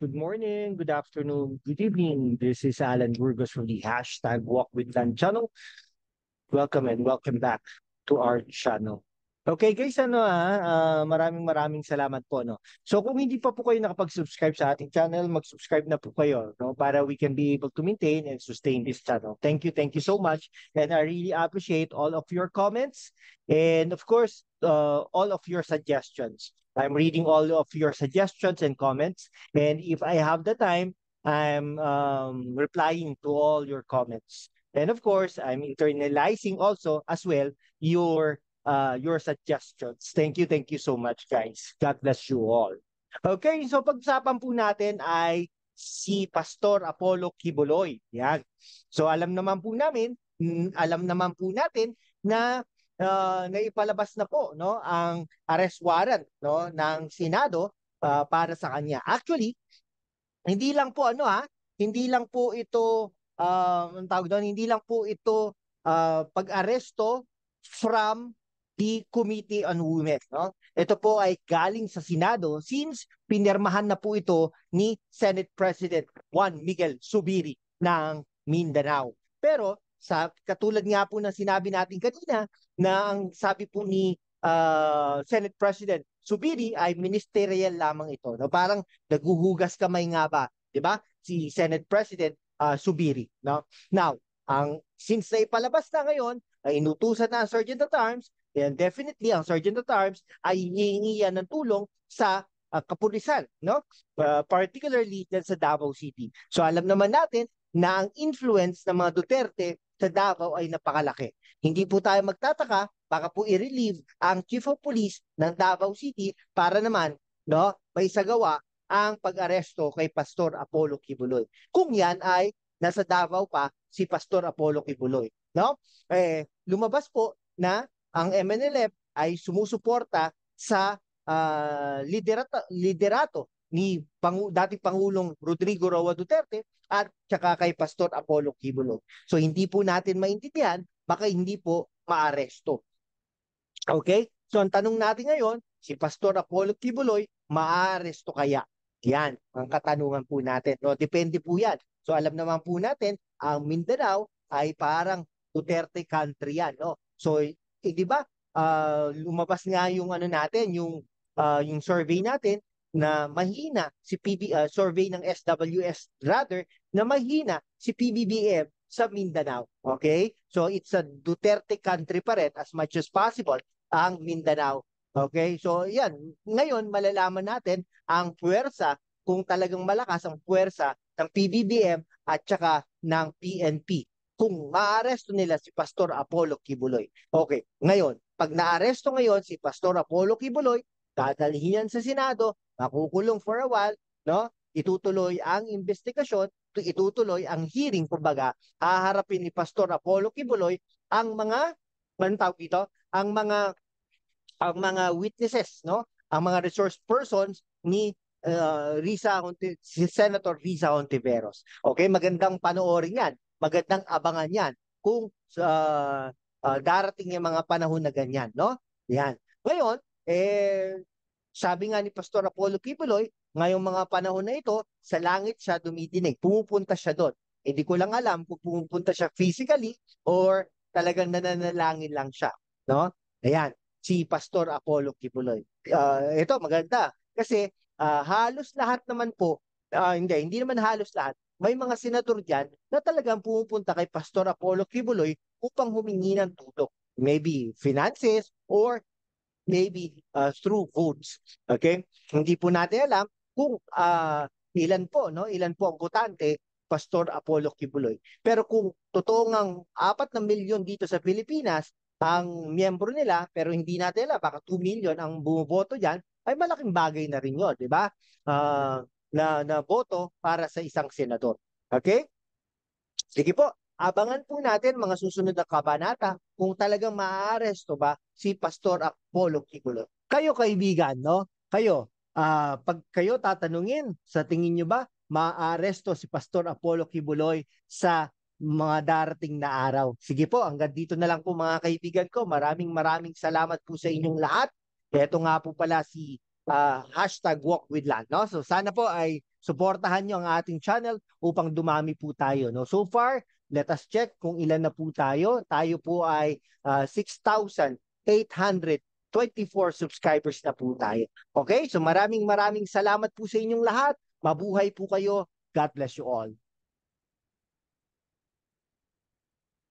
good morning, good afternoon, good evening. This is Alan Burgos from the hashtag Walk with Land channel. Welcome and welcome back to our channel. Okay guys, maraming salamat po. No? So kung hindi pa po kayo nakapag-subscribe sa ating channel, mag-subscribe na po kayo no? Para we can be able to maintain and sustain this channel. Thank you so much. And I really appreciate all of your comments and of course, all of your suggestions. I'm reading all of your suggestions and comments. And if I have the time, I'm replying to all your comments. And of course, I'm internalizing also as well your suggestions. Thank you so much, guys. God bless you all. Okay, so pag-usapan po natin ay si Pastor Apollo Kibuloy. Yan. So alam naman po natin na naipalabas na po no ang arrest warrant no ng Senado para sa kanya. Actually, hindi lang po hindi lang po ito ang tawag doon, hindi lang po ito pag-aresto from the Committee on Women, no? Ito po ay galing sa Senado since pinirmahan na po ito ni Senate President Juan Miguel Zubiri ng Mindanao. Pero sa katulad nga po ng sinabi natin kanina na ang sabi po ni Senate President Zubiri ay ministerial lamang ito. No? Parang naghuhugas kamay nga ba, 'di ba? Si Senate President Zubiri, no? Now, since na ipalabas na ngayon, ay inutusan na ang Sergeant at Arms, and definitely ang Sergeant at Arms ay hihingi yan ng tulong sa kapulisan, no? Particularly dyan sa Davao City. So alam naman natin na ang influence ng mga Duterte sa Davao ay napakalaki. Hindi po tayo magtataka, baka po i-relieve ang Chief of Police ng Davao City para naman no, may sagawa ang pag-aresto kay Pastor Apollo Kibuloy. Kung yan ay nasa Davao pa si Pastor Apollo Kibuloy. No? Lumabas po na ang MNLF ay sumusuporta sa liderato ni dating Pangulong Rodrigo Roa Duterte at saka kay Pastor Apollo Kibuloy. So hindi po natin maintindihan, baka hindi po maaresto. Okay? So ang tanong natin ngayon, si Pastor Apollo Kibuloy, maaresto kaya? Yan, ang katanungan po natin. No, depende po yan. So alam naman po natin, ang Mindanao ay parang Duterte country yan. No? So, di ba, lumabas nga yung ano natin, yung survey natin, na mahina si survey ng SWS rather na mahina si PBBM sa Mindanao. Okay? So it's a Duterte country pa rin as much as possible ang Mindanao. Okay? So yan, ngayon malalaman natin ang puwersa kung talagang malakas ang puwersa ng PBBM at saka ng PNP kung maaresto nila si Pastor Apollo Kibuloy. Okay, ngayon, pag naaresto ngayon si Pastor Apollo Kibuloy, dadalhin yan sa Senado, makukulong for a while, no? Itutuloy ang investigasyon, itutuloy ang hearing, kumbaga, haharapin ni Pastor Apollo Kibuloy ang mga, anong tawag dito? Ang mga witnesses, no? Ang mga resource persons ni si Senator Risa Hontiveros. Okay, magandang panoorin yan. Magandang abangan yan kung darating yung mga panahon na ganyan, no? Yan. Ngayon, sabi nga ni Pastor Apollo Kibuloy, ngayong mga panahon na ito, sa langit siya dumidinig. Pumupunta siya doon. Hindi ko lang alam kung pumupunta siya physically or talagang nananalangin lang siya. No? Ayan, si Pastor Apollo Kibuloy. Ito, maganda. Kasi halos lahat naman po, hindi naman halos lahat, may mga senador dyan na talagang pumupunta kay Pastor Apollo Kibuloy upang humingi ng tulong. Maybe finances or maybe through votes. Okay? Hindi po natin alam kung ilan po ang botante Pastor Apollo Kibuloy. Pero kung totoo ngang 4 milyon dito sa Pilipinas ang miyembro nila, pero hindi natin alam, baka 2 million ang bumoboto diyan, ay malaking bagay na rin 'yon, di ba? Na boto para sa isang senador. Okay? Sige po, abangan po natin mga susunod na kabanata kung talagang maaaresto ba si Pastor Apollo Kibuloy. Kayo kaibigan, no? Kayo, pag kayo tatanungin, sa tingin nyo ba maaaresto si Pastor Apollo Kibuloy sa mga darating na araw? Sige po, hanggang dito na lang po mga kaibigan ko. Maraming salamat po sa inyong lahat. Ito nga po pala si hashtag Walk with Land. No? So sana po ay Suportahan nyo ang ating channel upang dumami po tayo. No? So far, let us check kung ilan na po tayo. Tayo po ay 6,824 subscribers na po tayo. Okay? So maraming salamat po sa inyong lahat. Mabuhay po kayo. God bless you all.